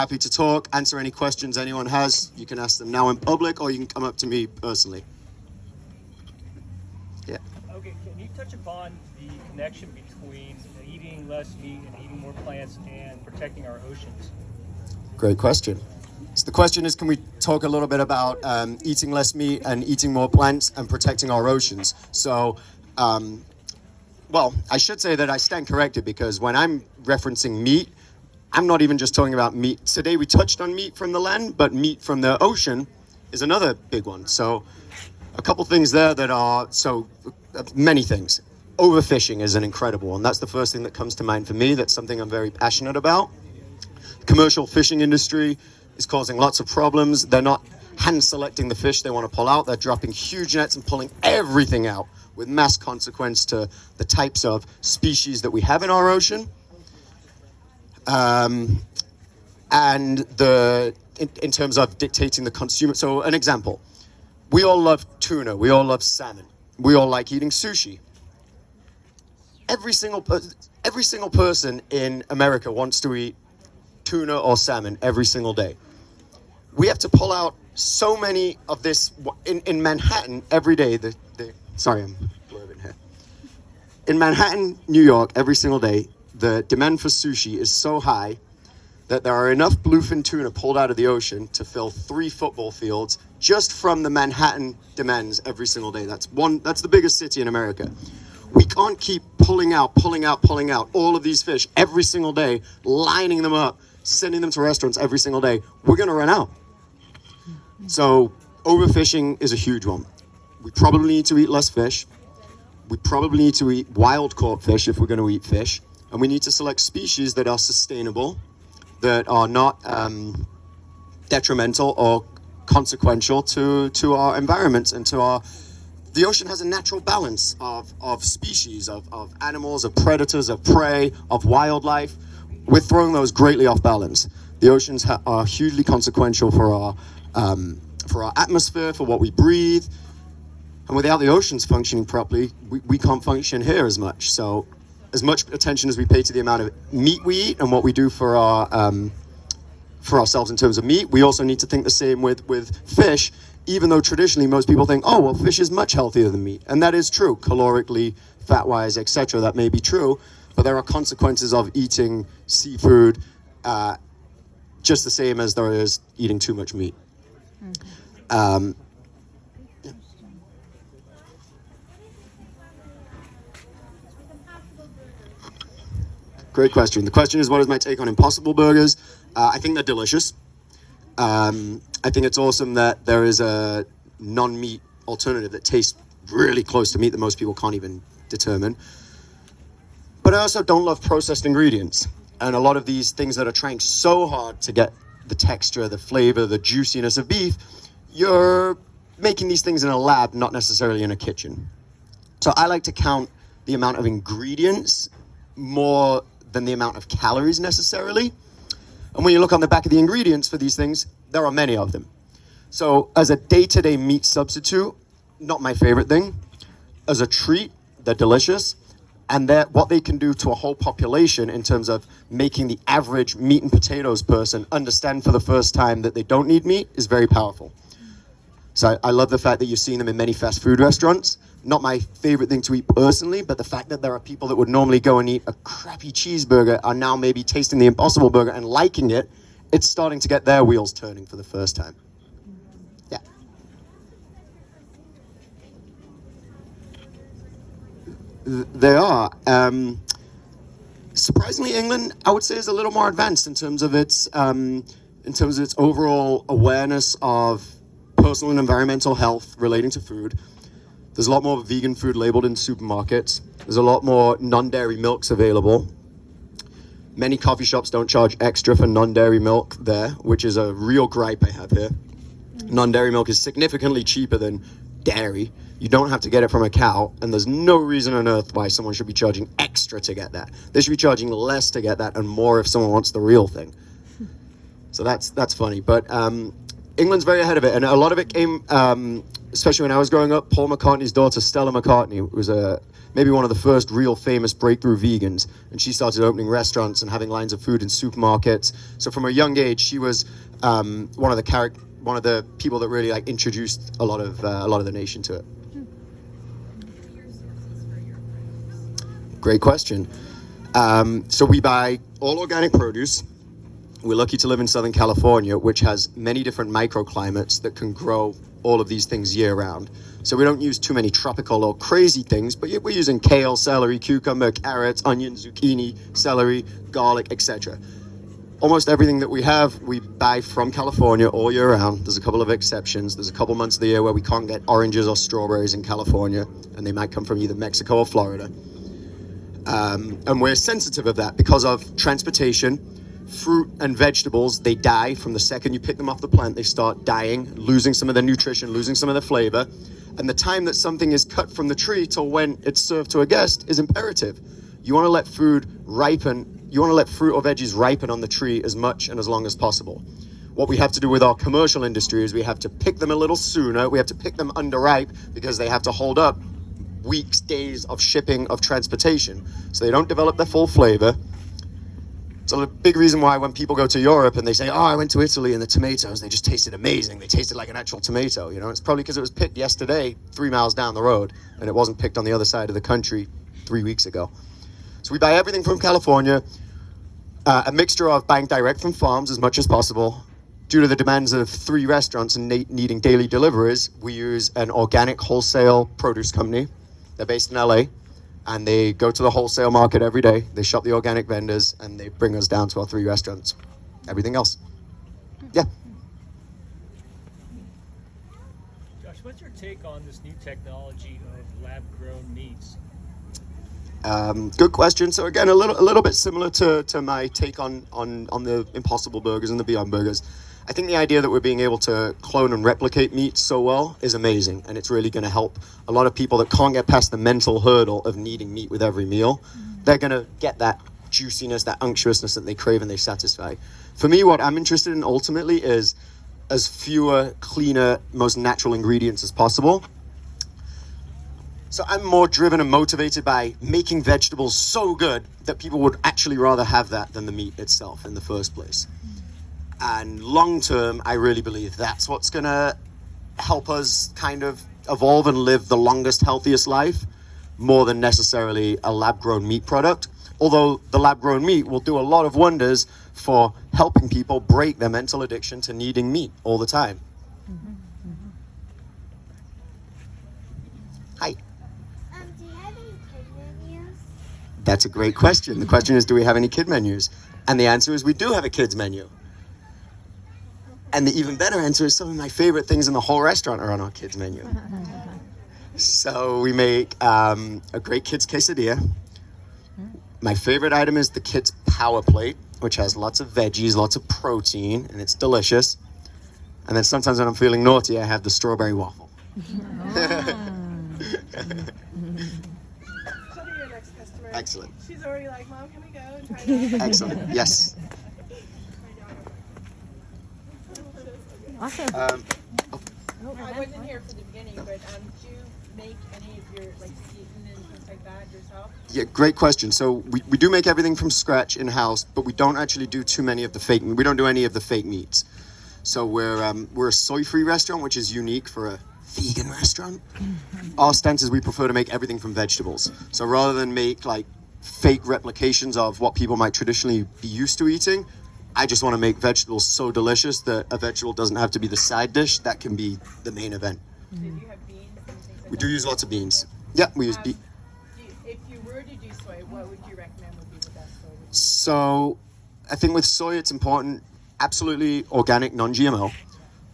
Happy to talk, answer any questions anyone has. You can ask them now in public, or you can come up to me personally. Yeah. Okay, can you touch upon the connection between eating less meat and eating more plants and protecting our oceans? Great question. So the question is, can we talk a little bit about eating less meat and eating more plants and protecting our oceans? So, well, I should say that I stand corrected, because when I'm referencing meat, I'm not even just talking about meat. Today we touched on meat from the land, but meat from the ocean is another big one. So a couple things there that are, many things. Overfishing is an incredible one. That's the first thing that comes to mind for me. That's something I'm very passionate about. The commercial fishing industry is causing lots of problems. They're not hand selecting the fish they want to pull out. They're dropping huge nets and pulling everything out, with mass consequence to the types of species that we have in our ocean. And in terms of dictating the consumer. So an example, we all love tuna, we all love salmon, we all like eating sushi. Every single person in America wants to eat tuna or salmon every single day. We have to pull out so many of this in Manhattan every day. Sorry, I'm blurring here. In Manhattan, New York, every single day, the demand for sushi is so high that there are enough bluefin tuna pulled out of the ocean to fill 3 football fields just from the Manhattan demands every single day. That's the biggest city in America. We can't keep pulling out all of these fish every single day, lining them up, sending them to restaurants every single day. We're going to run out. So overfishing is a huge one. We probably need to eat less fish. We probably need to eat wild caught fish if we're going to eat fish. And we need to select species that are sustainable, that are not detrimental or consequential to our environments and to our... The ocean has a natural balance of species, of animals, of predators, of prey, of wildlife. We're throwing those greatly off balance. The oceans are hugely consequential for our atmosphere, for what we breathe. And without the oceans functioning properly, we can't function here as much. So as much attention as we pay to the amount of meat we eat and what we do for ourselves in terms of meat, we also need to think the same with fish, even though traditionally most people think, oh, well, fish is much healthier than meat. And that is true, calorically, fat-wise, etc. That may be true, but there are consequences of eating seafood just the same as there is eating too much meat. Mm-hmm. Great question. The question is, what is my take on Impossible Burgers? I think they're delicious. I think it's awesome that there is a non-meat alternative that tastes really close to meat that most people can't even determine. But I also don't love processed ingredients. And a lot of these things that are trying so hard to get the texture, the flavor, the juiciness of beef, you're making these things in a lab, not necessarily in a kitchen. So I like to count the amount of ingredients more than the amount of calories necessarily. And when you look on the back of the ingredients for these things, there are many of them. So as a day-to-day meat substitute, not my favorite thing. As a treat, they're delicious. And what they can do to a whole population in terms of making the average meat and potatoes person understand for the first time that they don't need meat is very powerful. So I love the fact that you're seeing them in many fast food restaurants. Not my favorite thing to eat personally, but the fact that there are people that would normally go and eat a crappy cheeseburger are now maybe tasting the Impossible Burger and liking it. It's starting to get their wheels turning for the first time. Yeah. They are. Surprisingly, England, I would say, is a little more advanced in terms of its overall awareness of personal and environmental health relating to food. There's a lot more vegan food labeled in supermarkets. There's a lot more non-dairy milks available. Many coffee shops don't charge extra for non-dairy milk there, which is a real gripe I have here. Non-dairy milk is significantly cheaper than dairy. You don't have to get it from a cow, and there's no reason on earth why someone should be charging extra to get that. They should be charging less to get that and more if someone wants the real thing. So that's funny. But England's very ahead of it, and a lot of it came, especially when I was growing up, Paul McCartney's daughter, Stella McCartney, was a maybe one of the first real famous breakthrough vegans. And she started opening restaurants and having lines of food in supermarkets. So from a young age, she was one of the people that really like introduced a lot of the nation to it. Great question. So we buy all organic produce. We're lucky to live in Southern California, which has many different microclimates that can grow all of these things year round. So we don't use too many tropical or crazy things, but we're using kale, celery, cucumber, carrots, onions, zucchini, celery, garlic, etc. Almost everything that we have, we buy from California all year round. There's a couple of exceptions. There's a couple months of the year where we can't get oranges or strawberries in California, and they might come from either Mexico or Florida. And we're sensitive of that because of transportation. Fruit and vegetables, they die from the second you pick them off the plant. They start dying, losing some of their nutrition, losing some of their flavor. And the time that something is cut from the tree till when it's served to a guest is imperative. You want to let food ripen. You want to let fruit or veggies ripen on the tree as much and as long as possible. What we have to do with our commercial industry is we have to pick them a little sooner. We have to pick them underripe because they have to hold up weeks, days of shipping, of transportation. So they don't develop their full flavor. So the big reason why when people go to Europe and they say, oh, I went to Italy and the tomatoes, they just tasted amazing. They tasted like an actual tomato. You know, it's probably because it was picked yesterday 3 miles down the road and it wasn't picked on the other side of the country 3 weeks ago. So we buy everything from California, a mixture of buying direct from farms as much as possible. Due to the demands of 3 restaurants and needing daily deliveries, we use an organic wholesale produce company. They're based in LA. And they go to the wholesale market every day. They shop the organic vendors, and they bring us down to our 3 restaurants. Everything else. Yeah. Josh, what's your take on this new technology of lab-grown meats? Good question. So again, a little bit similar to my take on the Impossible Burgers and the Beyond Burgers. I think the idea that we're being able to clone and replicate meat so well is amazing, and it's really going to help a lot of people that can't get past the mental hurdle of needing meat with every meal. They're going to get that juiciness, that unctuousness that they crave and they satisfy. For me, what I'm interested in ultimately is as fewer, cleaner, most natural ingredients as possible. So I'm more driven and motivated by making vegetables so good that people would actually rather have that than the meat itself in the first place. And long term, I really believe that's what's going to help us kind of evolve and live the longest, healthiest life, more than necessarily a lab-grown meat product. Although the lab-grown meat will do a lot of wonders for helping people break their mental addiction to needing meat all the time. Hi. Do you have any kid menus? That's a great question. The question is, do we have any kid menus? And the answer is we do have a kids menu. And the even better answer is some of my favorite things in the whole restaurant are on our kids menu. So we make a great kids quesadilla. My favorite item is the kids power plate, which has lots of veggies, lots of protein, and it's delicious. And then sometimes when I'm feeling naughty, I have the strawberry waffle. She'll be your next customer. Excellent. She's already like, Mom, can we go and try that? Excellent. Yes. Awesome. I wasn't here for the beginning, but do you make any of your like seasoning and things like that yourself? Yeah, great question. So we do make everything from scratch in-house, but we don't actually do too many of the fake. We don't do any of the fake meats. So we're a soy-free restaurant, which is unique for a vegan restaurant. Our stance is we prefer to make everything from vegetables. So rather than make like fake replications of what people might traditionally be used to eating, I just want to make vegetables so delicious that a vegetable doesn't have to be the side dish. That can be the main event. Do you have beans and things like We that? do use lots of beans. Yeah, we use beans. If you were to do soy, what would you recommend would be the best soy? So I think with soy, it's important, absolutely organic, non-GMO.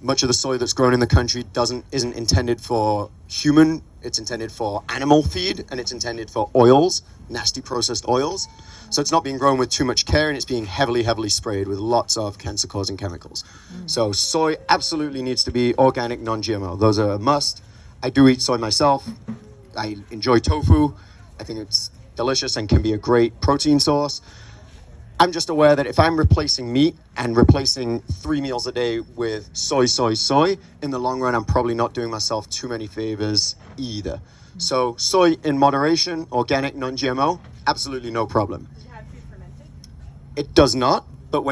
Much of the soy that's grown in the country isn't intended for human. It's intended for animal feed, and it's intended for oils, nasty processed oils. So it's not being grown with too much care, and it's being heavily, heavily sprayed with lots of cancer-causing chemicals. So soy absolutely needs to be organic, non-GMO. Those are a must. I do eat soy myself. I enjoy tofu. I think it's delicious and can be a great protein source. I'm just aware that if I'm replacing meat and replacing 3 meals a day with soy, in the long run, I'm probably not doing myself too many favors either. So soy in moderation, organic, non-GMO, absolutely no problem. Does it have to be fermented? It does not, but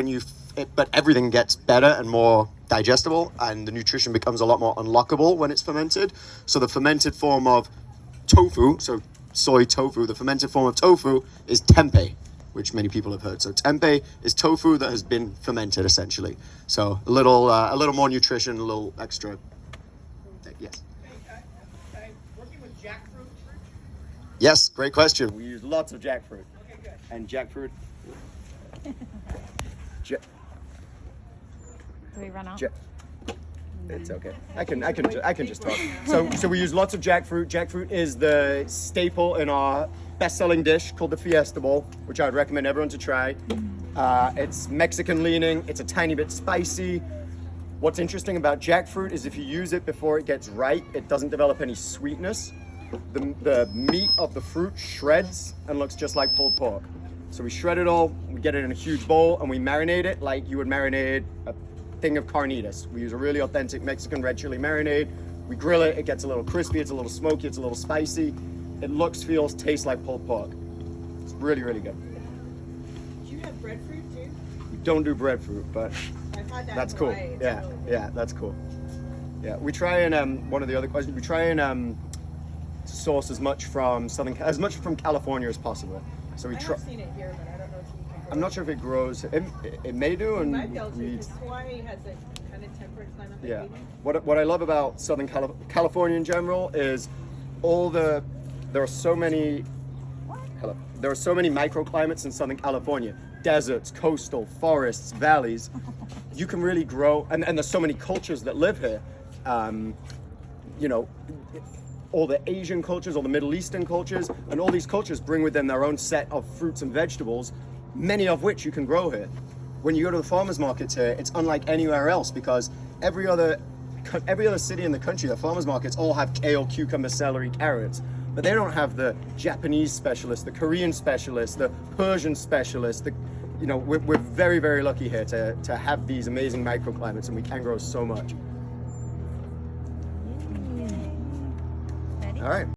but everything gets better and more digestible, and the nutrition becomes a lot more unlockable when it's fermented. So the fermented form of tofu, so soy tofu, the fermented form of tofu is tempeh, which many people have heard. So tempeh is tofu that has been fermented, essentially. So a little more nutrition, a little extra. Yes. Working with jackfruit. Yes, great question. We use lots of jackfruit. Okay, good. And jackfruit. Do we run out? It's okay. I can just talk. So we use lots of jackfruit. Jackfruit is the staple in our best-selling dish called the Fiesta Bowl, which I would recommend everyone to try. It's Mexican leaning. It's a tiny bit spicy. What's interesting about jackfruit is if you use it before it gets ripe, it doesn't develop any sweetness. The meat of the fruit shreds and looks just like pulled pork. So we shred it all, we get it in a huge bowl, and we marinate it like you would marinate a thing of carnitas. We use a really authentic Mexican red chili marinade. We grill it, it gets a little crispy, it's a little smoky, it's a little spicy. It looks, feels, tastes like pulled pork. It's really, really good. Do you have breadfruit too? We don't do breadfruit, but I've had that. that's in cool. Hawaii. It's Yeah, really good. yeah, that's cool. Yeah, we try and one of the other questions, we try and source as much from California as possible. So we I try. have seen it here, but I don't know if you can grow I'm not sure if it grows. It may do, it. and Might be able to, we- because Hawaii has a kind of temperate climate. like yeah. we do. What I love about Southern California in general is there are so many microclimates in Southern California. Deserts, coastal, forests, valleys. You can really grow, and there's so many cultures that live here. You know, all the Asian cultures, all the Middle Eastern cultures, and all these cultures bring with them their own set of fruits and vegetables, many of which you can grow here. When you go to the farmers markets here, it's unlike anywhere else because every other city in the country, the farmers markets all have kale, cucumber, celery, carrots, but they don't have the Japanese specialist, the Korean specialist, the Persian specialist. We're very, very lucky here to have these amazing microclimates, and we can grow so much. Ready? All right.